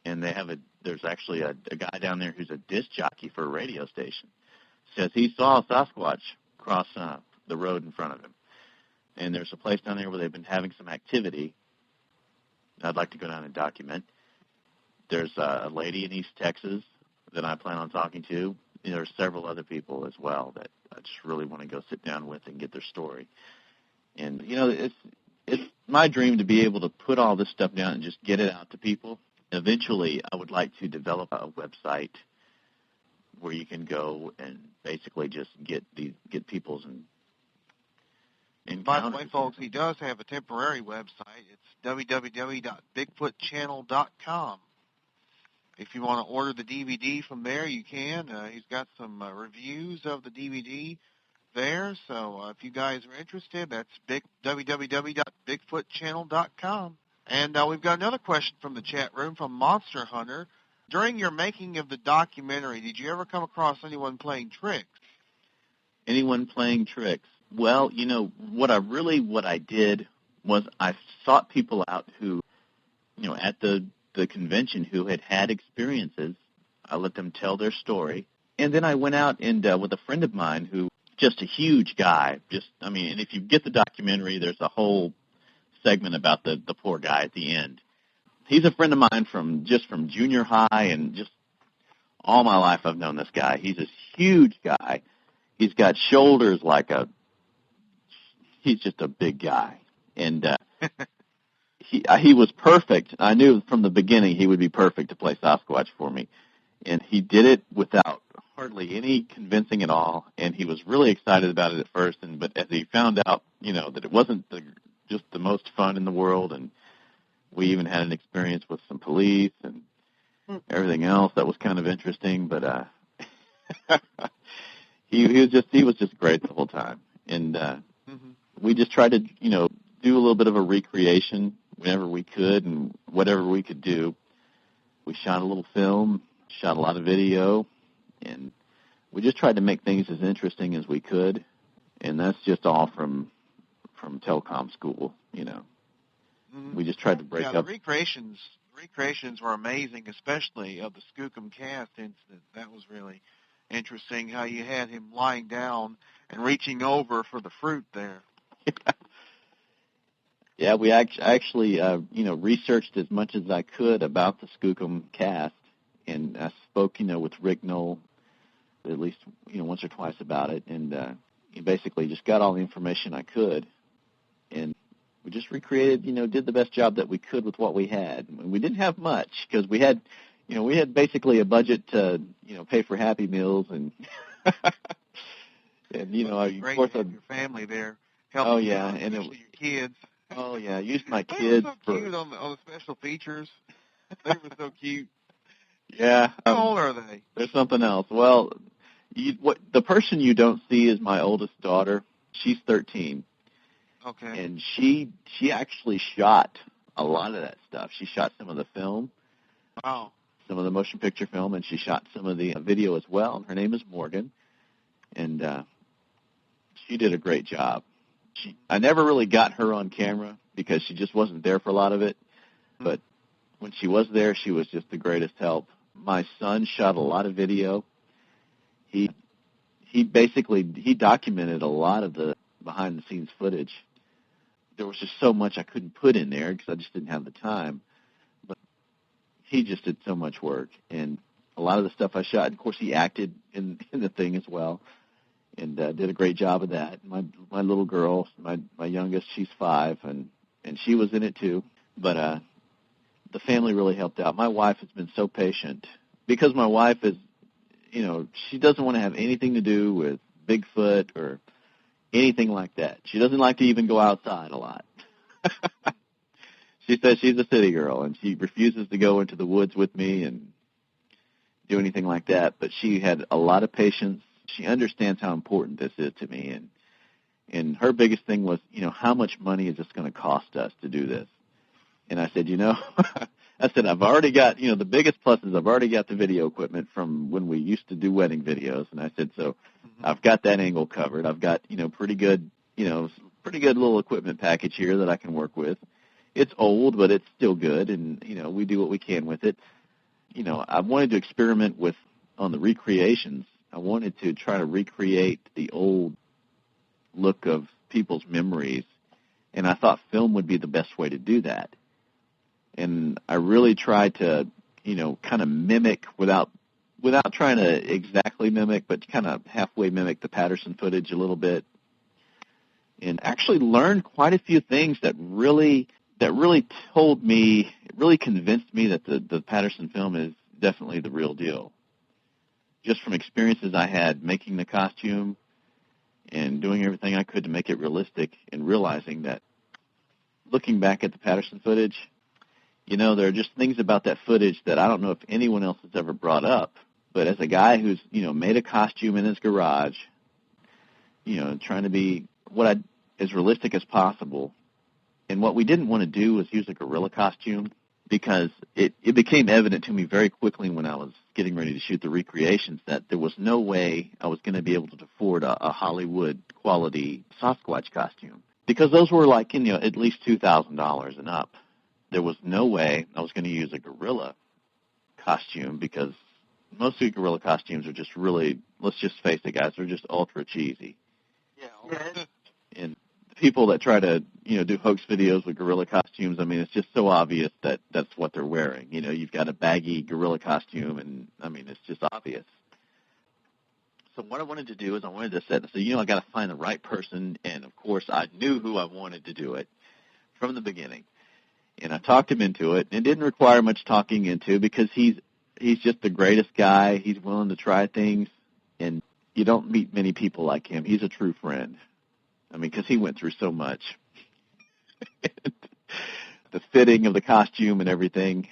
And there's actually a guy down there who's a disc jockey for a radio station. Says he saw a Sasquatch cross the road in front of him. And there's a place down there where they've been having some activity. I'd like to go down and document. There's a lady in East Texas that I plan on talking to. There's several other people as well that I just really want to go sit down with and get their story. And, it's my dream to be able to put all this stuff down and just get it out to people. Eventually, I would like to develop a website where you can go and basically just get people's encounters. By the way, folks, he does have a temporary website. It's www.bigfootchannel.com. If you want to order the DVD from there, you can. He's got some reviews of the DVD there. So if you guys are interested, that's www.bigfootchannel.com. And we've got another question from the chat room from Monster Hunter. During your making of the documentary, did you ever come across anyone playing tricks? Anyone playing tricks? Well, what I did was I sought people out who, at the convention who had experiences. I let them tell their story. And then I went out and with a friend of mine who, just a huge guy, and if you get the documentary, there's a whole segment about the poor guy at the end. He's a friend of mine from junior high, and just all my life I've known this guy. He's this huge guy. He's got shoulders he's just a big guy. And he was perfect. I knew from the beginning he would be perfect to play Sasquatch for me. And he did it without hardly any convincing at all. And he was really excited about it at first. But as he found out, that it wasn't just the most fun in the world, and we even had an experience with some police and everything else that was kind of interesting. But he was just great the whole time. And we just tried to, do a little bit of a recreation whenever we could and whatever we could do. We shot a little film, shot a lot of video, and we just tried to make things as interesting as we could. And that's just all from telecom school, We just tried to break up. The recreations were amazing, especially of the Skookum Cast incident. That was really interesting how you had him lying down and reaching over for the fruit there. Yeah, we actually researched as much as I could about the Skookum cast, and I spoke, with Rick Knoll at least, once or twice about it, and basically just got all the information I could, and we just recreated, did the best job that we could with what we had. We didn't have much because we had basically a budget to, pay for Happy Meals and, and of great course, to have your family there helping. Oh yeah, and your kids. Oh yeah, I used my They kids were so for. cute on the special features. They were so cute. Yeah. How old are they? There's something else. Well, the person you don't see is my oldest daughter. She's 13. Okay. And she actually shot a lot of that stuff. She shot some of the film. Wow. Some of the motion picture film, and she shot some of the video as well. Her name is Morgan, and she did a great job. I never really got her on camera because she just wasn't there for a lot of it, but when she was there, she was just the greatest help. My son shot a lot of video. He documented a lot of the behind-the-scenes footage. There was just so much I couldn't put in there because I just didn't have the time. But he just did so much work, and a lot of the stuff I shot, and of course, he acted in the thing as well, and did a great job of that. My little girl, my youngest, she's 5, and she was in it too. But the family really helped out. My wife has been so patient because my wife is, she doesn't want to have anything to do with Bigfoot or anything like that. She doesn't like to even go outside a lot. She says she's a city girl, and she refuses to go into the woods with me and do anything like that. But she had a lot of patience. She understands how important this is to me, and her biggest thing was, how much money is this going to cost us to do this? And I said, I've already got, the biggest plus is I've already got the video equipment from when we used to do wedding videos. And I said, so I've got that angle covered. I've got, pretty good little equipment package here that I can work with. It's old, but it's still good. And, we do what we can with it. I wanted to experiment on the recreations. I wanted to try to recreate the old look of people's memories. And I thought film would be the best way to do that. And I really tried to, kind of mimic without trying to exactly mimic, but kind of halfway mimic the Patterson footage a little bit, and actually learned quite a few things that really convinced me that the Patterson film is definitely the real deal. Just from experiences I had making the costume and doing everything I could to make it realistic, and realizing that looking back at the Patterson footage, there are just things about that footage that I don't know if anyone else has ever brought up. But as a guy who's, made a costume in his garage, trying to be as realistic as possible. And what we didn't want to do was use a gorilla costume, because it became evident to me very quickly when I was getting ready to shoot the recreations that there was no way I was going to be able to afford a Hollywood quality Sasquatch costume, because those were like, at least $2,000 and up. There was no way I was going to use a gorilla costume, because most of the gorilla costumes are just really, let's just face it, guys, they're just ultra cheesy. Yeah. And the people that try to, do hoax videos with gorilla costumes, I mean, it's just so obvious that that's what they're wearing. You've got a baggy gorilla costume, and, I mean, it's just obvious. So what I wanted to do is I wanted to set, so, I got to find the right person, and, of course, I knew who I wanted to do it from the beginning. And I talked him into it. It didn't require much talking into, because he's just the greatest guy. He's willing to try things, and you don't meet many people like him. He's a true friend. I mean, because he went through so much. The fitting of the costume and everything.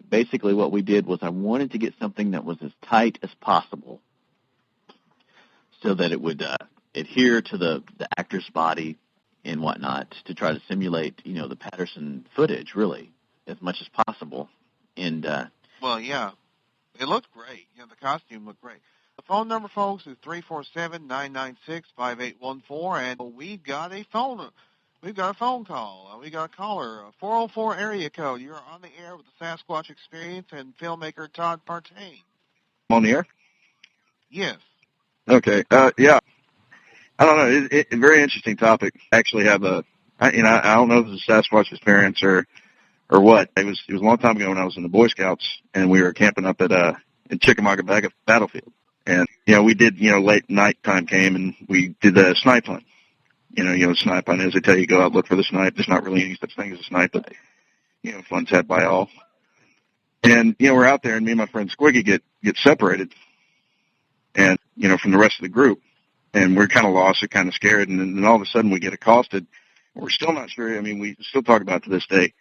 Basically what we did was I wanted to get something that was as tight as possible so that it would adhere to the actor's body and whatnot, to try to simulate, the Patterson footage, really, as much as possible. And well, yeah, it looked great. The costume looked great. The phone number, folks, is 347-996-5814, and we've got a phone call. We got a caller, 404 area code. You're on the air with the Sasquatch Experience and filmmaker Todd Partain. On the air? Yes. Okay. Yeah. I don't know. A very interesting topic. I actually have I don't know if it was a Sasquatch Experience or what. It was a long time ago when I was in the Boy Scouts, and we were camping up in Chickamauga Battlefield. And, we did, late night time came, and we did the snipe hunt. Snipe hunt is they tell you go out, look for the snipe. There's not really any such thing as a snipe, but, fun's had by all. And, we're out there, and me and my friend Squiggy get separated, and, from the rest of the group. And we're kind of lost, we're kind of scared, and then all of a sudden we get accosted. We're still not sure. I mean, we still talk about it to this day.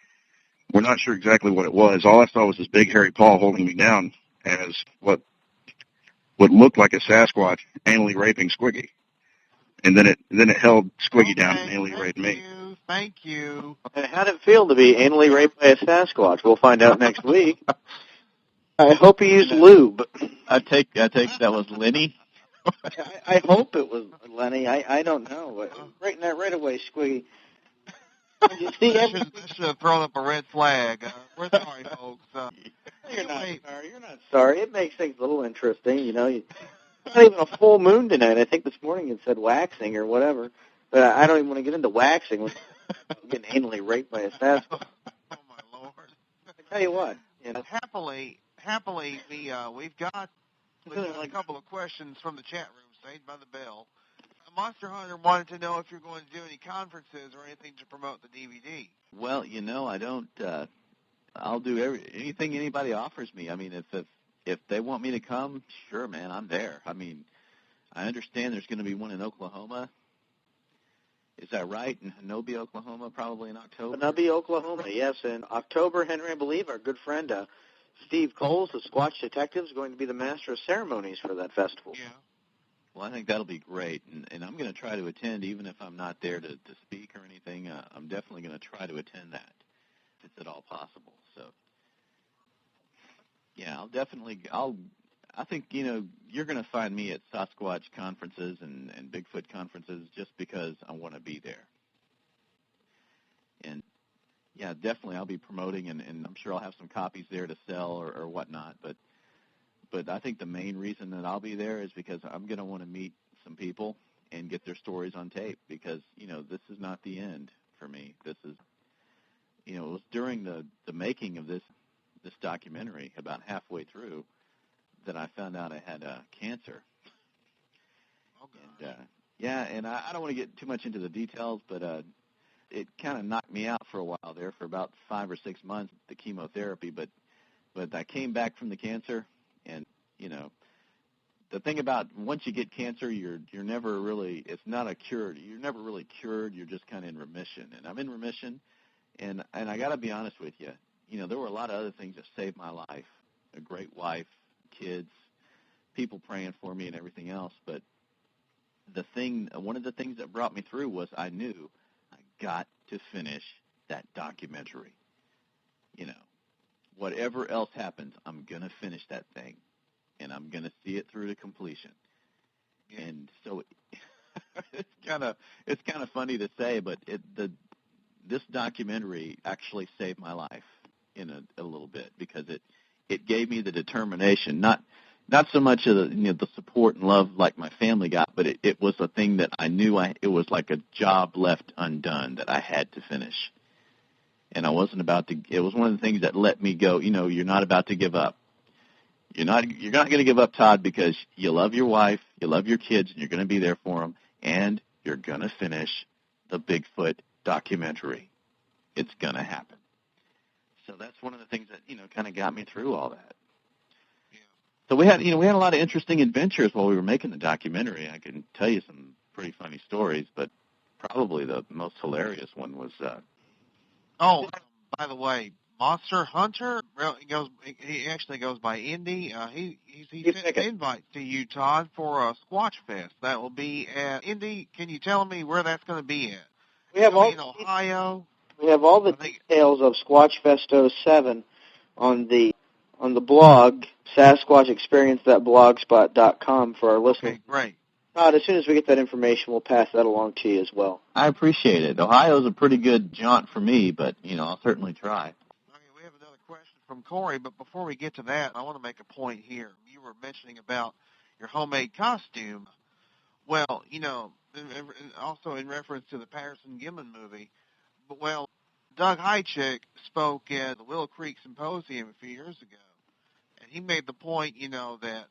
We're not sure exactly what it was. All I saw was this big hairy paw holding me down as what looked like a Sasquatch anally raping Squiggy. And then it held Squiggy down and anally raped me. Thank you. And how'd it feel to be anally raped by a Sasquatch? We'll find out next week. I hope he used lube. I take that was Lenny. I hope it was Lenny. I don't know. Right away, Squiggy. You see, I should have thrown up a red flag. We're sorry, folks. You're not sorry. You're not sorry. It makes things a little interesting. Not even a full moon tonight. I think this morning it said waxing or whatever. But I don't even want to get into waxing. When getting anally raped by a Sasquatch. Oh my Lord! I tell you what. Happily, we've got a couple of questions from the chat room saved by the bell. Monster Hunter wanted to know if you're going to do any conferences or anything to promote the DVD. Well, I don't. I'll do anything anybody offers me. I mean, if they want me to come, sure, man, I'm there. I mean, I understand there's going to be one in Oklahoma. Is that right? In Hanobi, Oklahoma, probably in October? Hanobi, Oklahoma, yes. In October, Henry, I believe, our good friend Steve Coles, the Squatch Detective, is going to be the master of ceremonies for that festival. Yeah. Well, I think that'll be great, and I'm going to try to attend, even if I'm not there to speak or anything. I'm definitely going to try to attend that, if it's at all possible. So, yeah, I think, you're going to find me at Sasquatch conferences and Bigfoot conferences just because I want to be there. And, yeah, definitely I'll be promoting, and I'm sure I'll have some copies there to sell or whatnot, but I think the main reason that I'll be there is because I'm going to want to meet some people and get their stories on tape because, this is not the end for me. This is, it was during the making of this documentary, about halfway through, that I found out I had cancer. Okay. And, and I don't want to get too much into the details, but it kind of knocked me out for a while there for about 5 or 6 months, the chemotherapy, but I came back from the cancer. And, the thing about once you get cancer, you're never really, it's not a cure. You're never really cured. You're just kind of in remission. And I'm in remission. And I got to be honest with you, there were a lot of other things that saved my life, a great wife, kids, people praying for me and everything else. But one of the things that brought me through was I knew I got to finish that documentary. Whatever else happens, I'm going to finish that thing, and I'm going to see it through to completion. Yeah. And so it's kind of funny to say, but this documentary actually saved my life in a little bit because it gave me the determination, not so much of the support and love like my family got, but it was a thing that I knew it was like a job left undone that I had to finish. And I wasn't about to. It was one of the things that let me go. You're not about to give up. You're not going to give up, Todd, because you love your wife, you love your kids, and you're going to be there for them, and you're going to finish the Bigfoot documentary. It's going to happen. So that's one of the things that kind of got me through all that. Yeah. So we had a lot of interesting adventures while we were making the documentary. I can tell you some pretty funny stories, but probably the most hilarious one was. By the way, Monster Hunter, he actually goes by Indy. He sent an invite to you, Todd, for a Squatch Fest. That will be at Indy. Can you tell me where that's going to be at? We have in Ohio. We have all the details of Squatch Fest 07 on the blog, SasquatchExperience.blogspot.com for our listeners. Okay, great. Todd, as soon as we get that information, we'll pass that along to you as well. I appreciate it. Ohio's a pretty good jaunt for me, but, I'll certainly try. Okay, we have another question from Corey, but before we get to that, I want to make a point here. You were mentioning about your homemade costume. Well, also in reference to the Patterson-Gimlin movie. But, well, Doug Hychick spoke at the Willow Creek Symposium a few years ago, and he made the point, that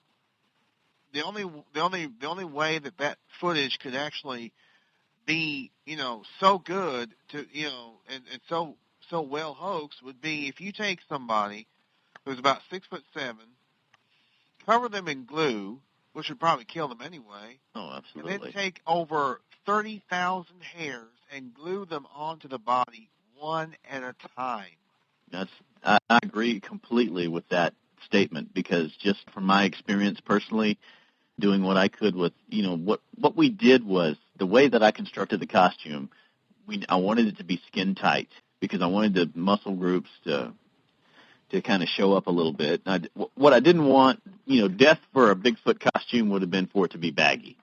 the only way that footage could actually be, so good to, and so well hoaxed would be if you take somebody who's about 6'7", cover them in glue, which would probably kill them anyway. Oh, absolutely. And then take over 30,000 hairs and glue them onto the body one at a time. I agree completely with that statement, because just from my experience personally, doing what I could with, what we did was, the way that I constructed the costume, I wanted it to be skin tight, because I wanted the muscle groups to kind of show up a little bit. What I didn't want, death for a Bigfoot costume would have been for it to be baggy.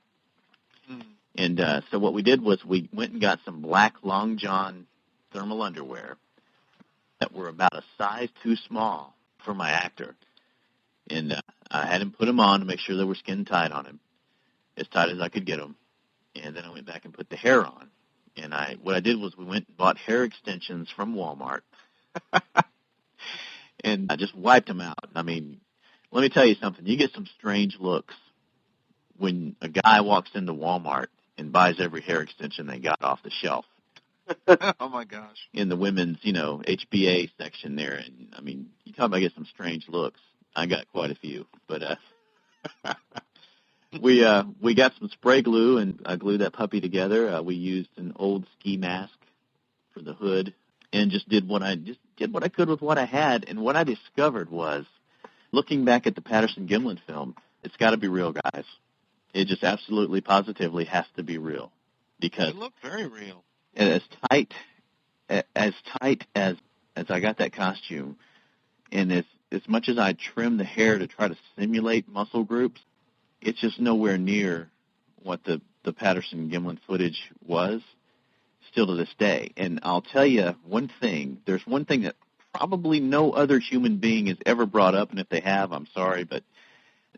Mm. And so what we did was we went and got some black long john thermal underwear that were about a size too small for my actor. And I had him put them on to make sure they were skin tight on him, as tight as I could get them. And then I went back and put the hair on. And what I did was we went and bought hair extensions from Walmart. And I just wiped them out. I mean, let me tell you something. You get some strange looks when a guy walks into Walmart and buys every hair extension they got off the shelf. Oh, my gosh. In the women's, HBA section there. And, I mean, you talk about get some strange looks. I got quite a few. But we got some spray glue, and I glued that puppy together. We used an old ski mask for the hood, and just did what I could with what I had. And what I discovered was, looking back at the Patterson-Gimlin film, it's got to be real, guys. It just absolutely, positively has to be real, because it looked very real. As tight as I got that costume, and as much as I trimmed the hair to try to simulate muscle groups, it's just nowhere near what the Patterson-Gimlin footage was, still to this day. And I'll tell you one thing. There's one thing that probably no other human being has ever brought up, and if they have, I'm sorry,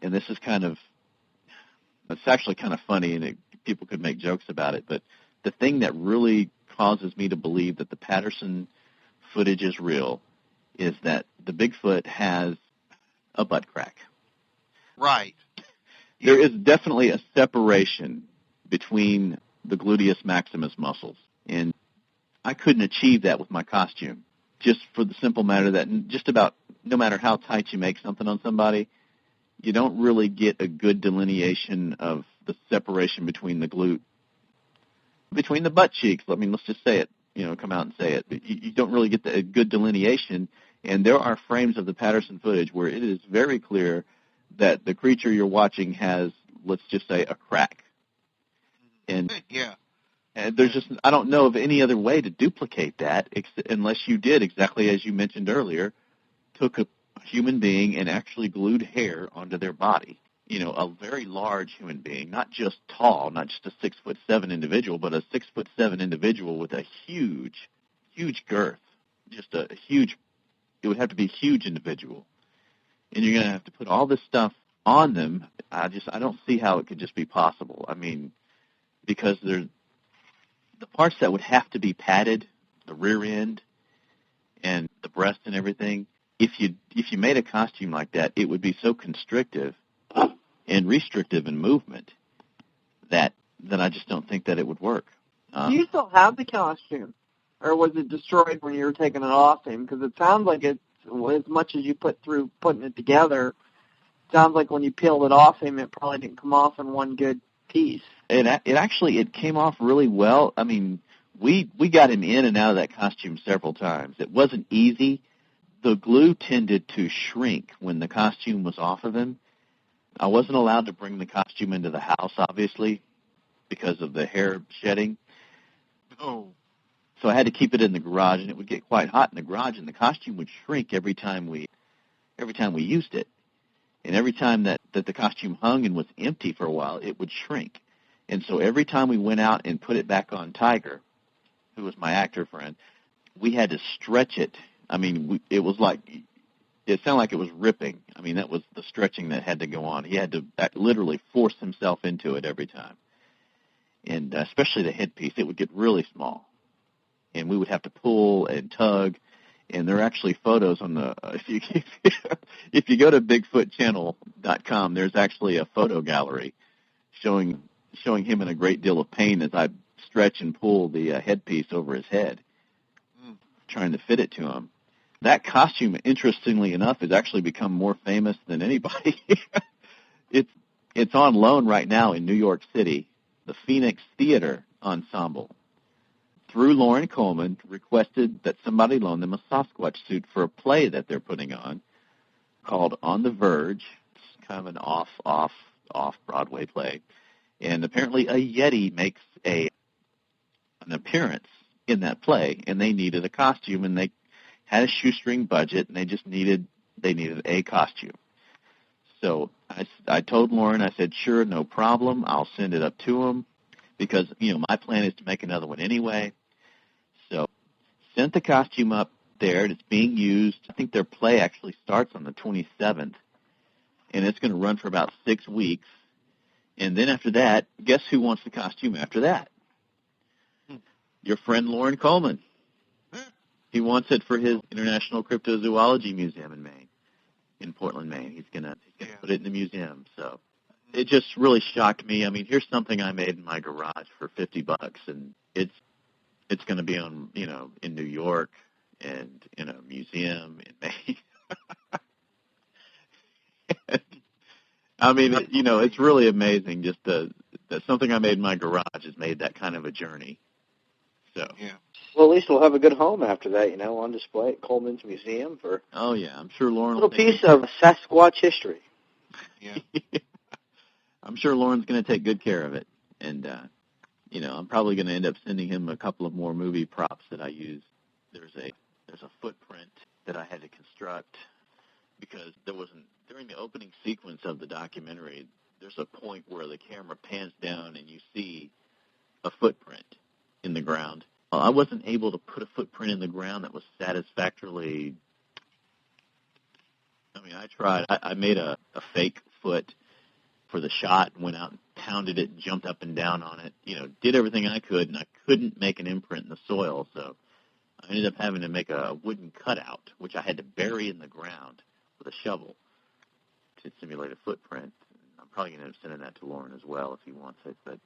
and this is it's actually kind of funny, and people could make jokes about it, but the thing that really causes me to believe that the Patterson footage is real is that the Bigfoot has a butt crack. Right. There is definitely a separation between the gluteus maximus muscles, and I couldn't achieve that with my costume, just for the simple matter that just about no matter how tight you make something on somebody, you don't really get a good delineation of the separation between the between the butt cheeks. I mean, let's just say it, come out and say it. You don't really get a good delineation, and there are frames of the Patterson footage where it is very clear that the creature you're watching has, let's just say, a crack. And yeah. And there's just, I don't know of any other way to duplicate that unless you did exactly as you mentioned earlier, took a human being and actually glued hair onto their body. A very large human being, not just tall, not just a 6'7" individual, but a 6'7" individual with a huge, huge girth. Just a huge, it would have to be a huge individual. And you're going to have to put all this stuff on them. I don't see how it could just be possible. I mean, because there's the parts that would have to be padded, the rear end and the breast and everything. If you made a costume like that, it would be so constrictive and restrictive in movement that I just don't think that it would work. Do you still have the costume, or was it destroyed when you were taking it off him? Because it sounds like it's, as much as you put through putting it together, it sounds like when you peeled it off him, it probably didn't come off in one good piece. It came off really well. I mean, we got him in and out of that costume several times. It wasn't easy. The glue tended to shrink when the costume was off of him. I wasn't allowed to bring the costume into the house, obviously, because of the hair shedding. Oh. So I had to keep it in the garage, and it would get quite hot in the garage, and the costume would shrink every time we used it. And every time that the costume hung and was empty for a while, it would shrink. And so every time we went out and put it back on Tiger, who was my actor friend, we had to stretch it. I mean, it sounded like it was ripping. I mean, that was the stretching that had to go on. He had to literally force himself into it every time. and especially the headpiece, it would get really small, and we would have to pull and tug. And there are actually photos on the if you go to BigfootChannel.com, there's actually a photo gallery showing him in a great deal of pain as I stretch and pull the headpiece over his head, trying to fit it to him. That costume, interestingly enough, has actually become more famous than anybody. It's on loan right now in New York City. The Phoenix Theater Ensemble, through Lauren Coleman, requested that somebody loan them a Sasquatch suit for a play that they're putting on called On the Verge. It's kind of an off-Broadway play. And apparently a Yeti makes an appearance in that play, and they needed a costume, and they had a shoestring budget, and they needed a costume. So I told Lauren, I said, sure, no problem. I'll send it up to them because, my plan is to make another one anyway. So sent the costume up there. It's being used. I think their play actually starts on the 27th, and it's going to run for about 6 weeks. And then after that, guess who wants the costume after that? Your friend Lauren Coleman. He wants it for his International Cryptozoology Museum in Maine, in Portland, Maine. He's gonna put it in the museum. So it just really shocked me. I mean, here's something I made in my garage for $50, and it's going to be on, in New York and in a museum in Maine. I mean, it's really amazing just that something I made in my garage has made that kind of a journey. So. Yeah. Well, at least we'll have a good home after that, on display at Coleman's Museum for I'm sure Lauren a little piece of Sasquatch history. Yeah. I'm sure Lauren's going to take good care of it. And, I'm probably going to end up sending him a couple of more movie props that I use. There's a footprint that I had to construct because during the opening sequence of the documentary, there's a point where the camera pans down and you see a footprint in the ground. I wasn't able to put a footprint in the ground that was satisfactorily. I mean, I tried. I made a fake foot for the shot and went out and pounded it and jumped up and down on it. Did everything I could, and I couldn't make an imprint in the soil. So I ended up having to make a wooden cutout, which I had to bury in the ground with a shovel to simulate a footprint. I'm probably going to end up sending that to Lauren as well if he wants it. But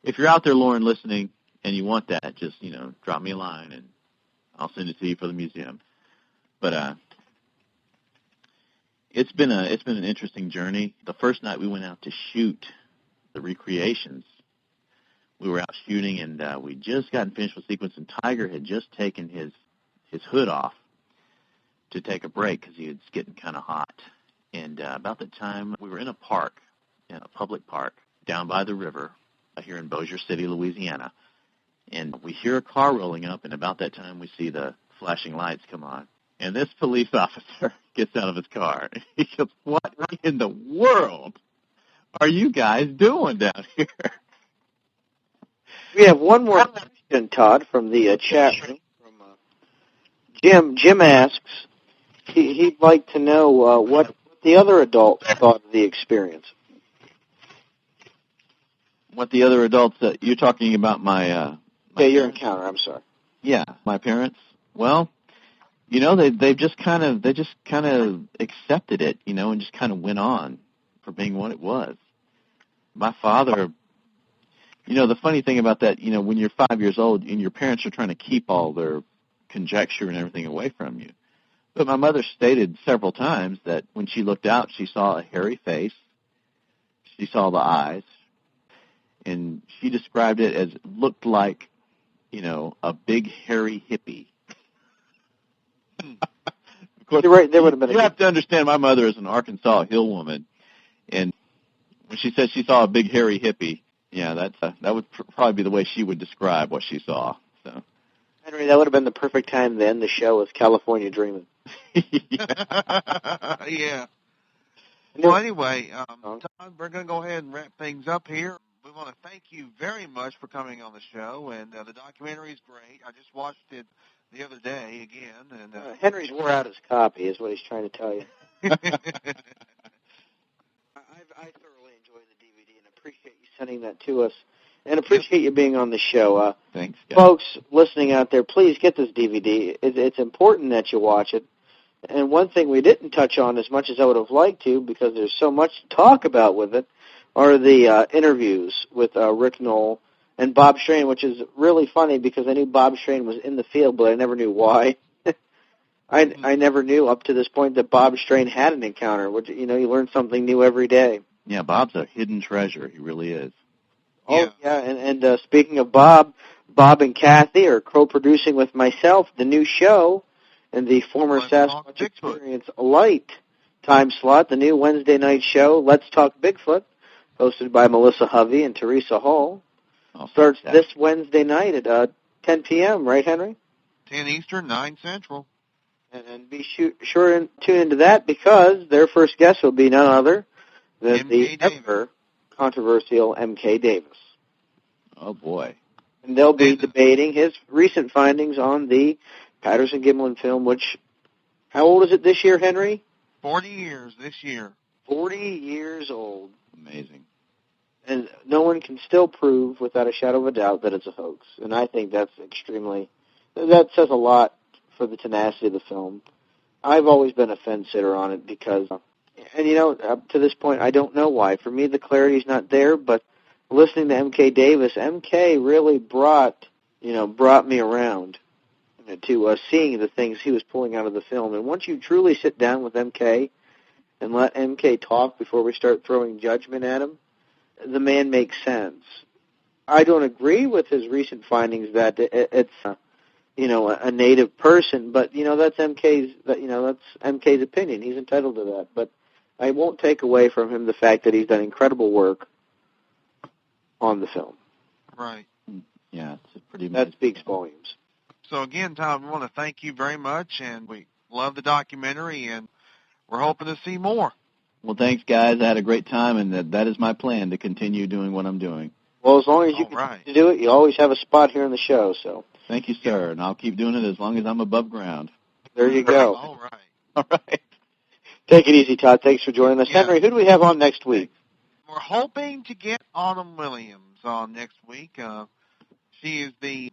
if you're out there, Lauren, listening, and you want that, just, drop me a line, and I'll send it to you for the museum. But it's been an interesting journey. The first night we went out to shoot the recreations, we were out shooting, and we just gotten finished with sequence, and Tiger had just taken his hood off to take a break because he was getting kind of hot. And about the time we were in a park, in a public park, down by the river here in Bossier City, Louisiana, and we hear a car rolling up, and about that time we see the flashing lights come on. And this police officer gets out of his car. He goes, what in the world are you guys doing down here? We have one more question, Todd, from the chat room. From Jim. Jim asks, he'd like to know what the other adults thought of the experience. What the other adults, you're talking about my your encounter, I'm sorry. Yeah, my parents. Well, they just kind of accepted it, and just kind of went on for being what it was. My father, the funny thing about that, when you're 5 years old and your parents are trying to keep all their conjecture and everything away from you. But my mother stated several times that when she looked out, she saw a hairy face. She saw the eyes. And she described it as looked like, a big hairy hippie. Of course, there would have been you have to understand my mother is an Arkansas hill woman, and when she said she saw a big hairy hippie, that would probably be the way she would describe what she saw. So, Henry, that would have been the perfect time to end the show with California Dreaming. Yeah. Well, anyway, Todd, we're going to go ahead and wrap things up here. We want to thank you very much for coming on the show, and the documentary is great. I just watched it the other day again. And Henry's wore out his copy is what he's trying to tell you. I thoroughly enjoyed the DVD and appreciate you sending that to us. and appreciate you being on the show. Thanks, guys. Folks listening out there, please get this DVD. It's important that you watch it. And one thing we didn't touch on as much as I would have liked to, because there's so much to talk about with it, are the interviews with Rick Knoll and Bob Strain, which is really funny because I knew Bob Strain was in the field, but I never knew why. I never knew up to this point that Bob Strain had an encounter, which, you learn something new every day. Yeah, Bob's a hidden treasure. He really is. Oh, yeah, and speaking of Bob and Kathy are co-producing with myself the new show in the former Sasquatch Experience Light time slot, the new Wednesday night show, Let's Talk Bigfoot, hosted by Melissa Hovey and Teresa Hall. Starts this Wednesday night at 10 p.m., right, Henry? 10 Eastern, 9 Central. And be sure and tune into that because their first guest will be none other than the ever controversial M.K. Davis. Oh, boy. And they'll be debating his recent findings on the Patterson-Gimlin film, which, how old is it this year, Henry? 40 years this year. 40 years old. Amazing. And no one can still prove without a shadow of a doubt that it's a hoax. And I think that says a lot for the tenacity of the film. I've always been a fence-sitter on it because, and up to this point, I don't know why. For me, the clarity's not there, but listening to M.K. Davis, M.K. really brought me around to seeing the things he was pulling out of the film. And once you truly sit down with M.K. and let M.K. talk before we start throwing judgment at him, the man makes sense. I don't agree with his recent findings that it's a native person, but that's MK's opinion. He's entitled to that. But I won't take away from him the fact that he's done incredible work on the film. Right. Yeah, it's pretty amazing. That speaks volumes. So again, Tom, we want to thank you very much, and we love the documentary, and we're hoping to see more. Well, thanks, guys. I had a great time, and that is my plan, to continue doing what I'm doing. Well, as long as you continue to do it, you always have a spot here in the show. So thank you, sir, and I'll keep doing it as long as I'm above ground. There you go. All right. All right. Take it easy, Todd. Thanks for joining us. Yeah. Henry, who do we have on next week? We're hoping to get Autumn Williams on next week. She is the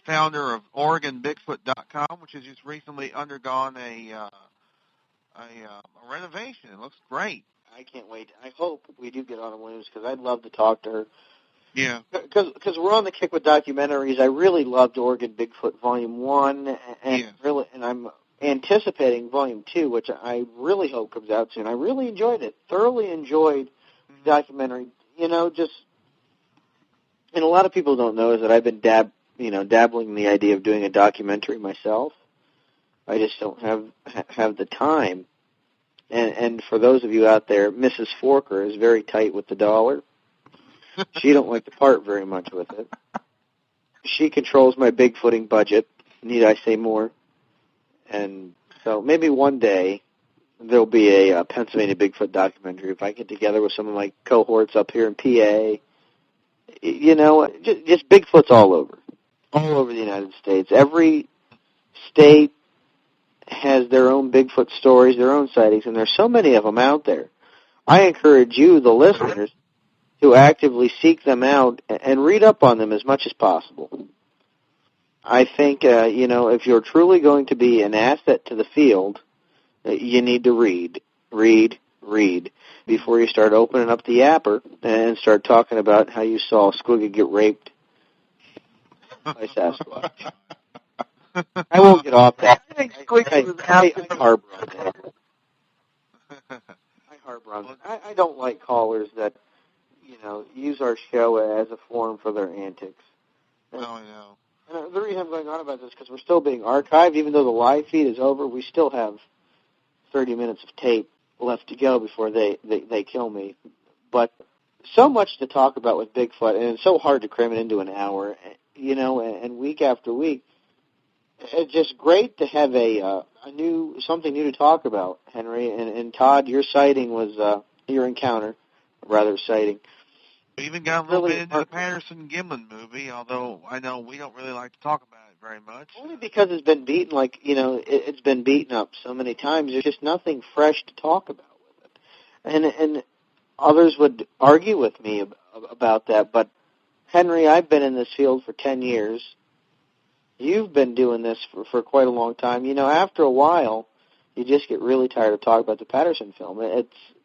founder of OregonBigfoot.com, which has just recently undergone a renovation. It looks great. I can't wait. I hope we do get Autumn Williams because I'd love to talk to her. Yeah. Because we're on the kick with documentaries. I really loved Oregon Bigfoot Volume 1, and I'm anticipating Volume 2, which I really hope comes out soon. I really enjoyed it. Thoroughly enjoyed the documentary. And a lot of people don't know is that I've been dabbling in the idea of doing a documentary myself. I just don't have the time. And for those of you out there, Mrs. Forker is very tight with the dollar. She don't like to part very much with it. She controls my Bigfooting budget. Need I say more? And so maybe one day there'll be a Pennsylvania Bigfoot documentary if I get together with some of my cohorts up here in PA. Just Bigfoots all over the United States. Every state has their own Bigfoot stories, their own sightings, and there's so many of them out there. I encourage you, the listeners, to actively seek them out and read up on them as much as possible. I think, if you're truly going to be an asset to the field, you need to read before you start opening up the yapper and start talking about how you saw Squigga get raped by Sasquatch. I won't get off that. I think Squigga was asking. I harbor on that. I don't like callers that, use our show as a forum for their antics. I know. And the reason I'm going on about this is because we're still being archived. Even though the live feed is over, we still have 30 minutes of tape left to go before they kill me. But so much to talk about with Bigfoot, and it's so hard to cram it into an hour, and week after week. It's just great to have something new to talk about, Henry. And Todd, your sighting was your encounter, rather sighting. We even got a little bit into the Patterson-Gimlin movie, although I know we don't really like to talk about it very much. Only because it's been beaten, it's been beaten up so many times. There's just nothing fresh to talk about with it. And others would argue with me about that, but Henry, I've been in this field for 10 years. You've been doing this for quite a long time. You know, after a while, you just get really tired of talking about the Patterson film.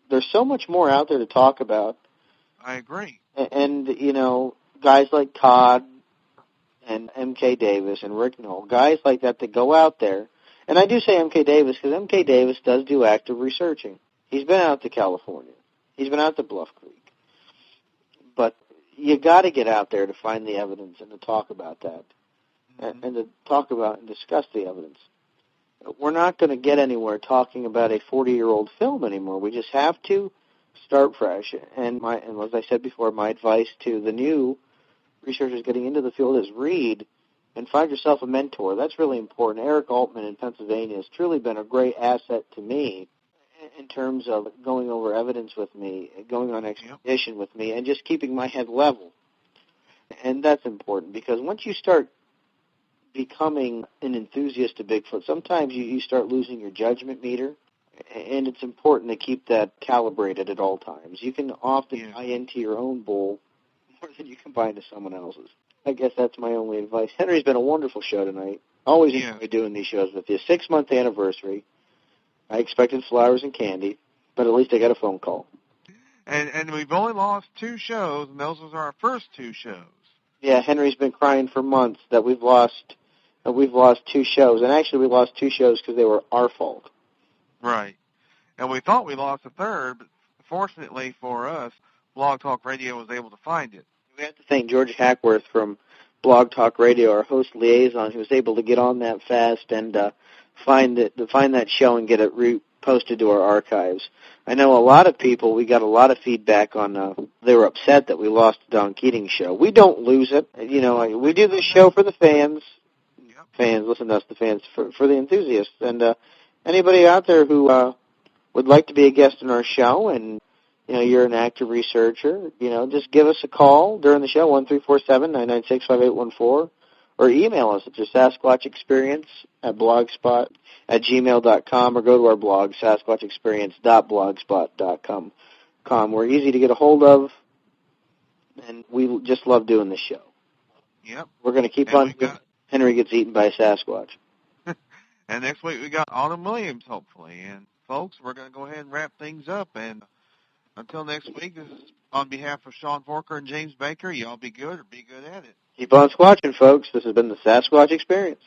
There's so much more out there to talk about. I agree. And you know, guys like Todd and M.K. Davis and Hickernell, guys like that go out there. And I do say M.K. Davis because M.K. Davis does do active researching. He's been out to California. He's been out to Bluff Creek. But you got to get out there to find the evidence and to talk about that. Mm-hmm. And to talk about and discuss the evidence. We're not going to get anywhere talking about a 40-year-old film anymore. We just have to start fresh. And as I said before, my advice to the new researchers getting into the field is read and find yourself a mentor. That's really important. Eric Altman in Pennsylvania has truly been a great asset to me in terms of going over evidence with me, going on expedition with me, and just keeping my head level. And that's important because once you start becoming an enthusiast of Bigfoot, sometimes you start losing your judgment meter, and it's important to keep that calibrated at all times. You can often buy into your own bull more than you can buy into someone else's. I guess that's my only advice. Henry's been a wonderful show tonight. Always enjoy doing these shows with you. 6-month anniversary. I expected flowers and candy, but at least I got a phone call. And we've only lost 2 shows, and those was our first 2 shows. Yeah, Henry's been crying for months that we've lost 2 shows. And actually we lost 2 shows because they were our fault. Right. And we thought we lost a third, but fortunately for us, Blog Talk Radio was able to find it. We have to thank George Hackworth from Blog Talk Radio, our host liaison, who was able to get on that fast and find that show and get it reposted to our archives. I know a lot of people, we got a lot of feedback on, they were upset that we lost the Don Keating show. We don't lose it. You know, we do this show for the fans. Yep. Fans, listen to us, the fans, for the enthusiasts. And anybody out there who would like to be a guest in our show and you know, you're an active researcher, you know, just give us a call during the show, 1-347-996-5814, or email us at your Sasquatch Experience at blogspot@gmail.com, or go to our blog, sasquatchexperience.blogspot.com. We're easy to get a hold of, and we just love doing this show. Yep. We're going to keep on. Henry gets eaten by a Sasquatch. And next week we got Autumn Williams, hopefully. And, folks, we're going to go ahead and wrap things up. And until next week, this is on behalf of Sean Forker and James Baker. Y'all be good or be good at it. Keep on squatching, folks. This has been the Sasquatch Experience.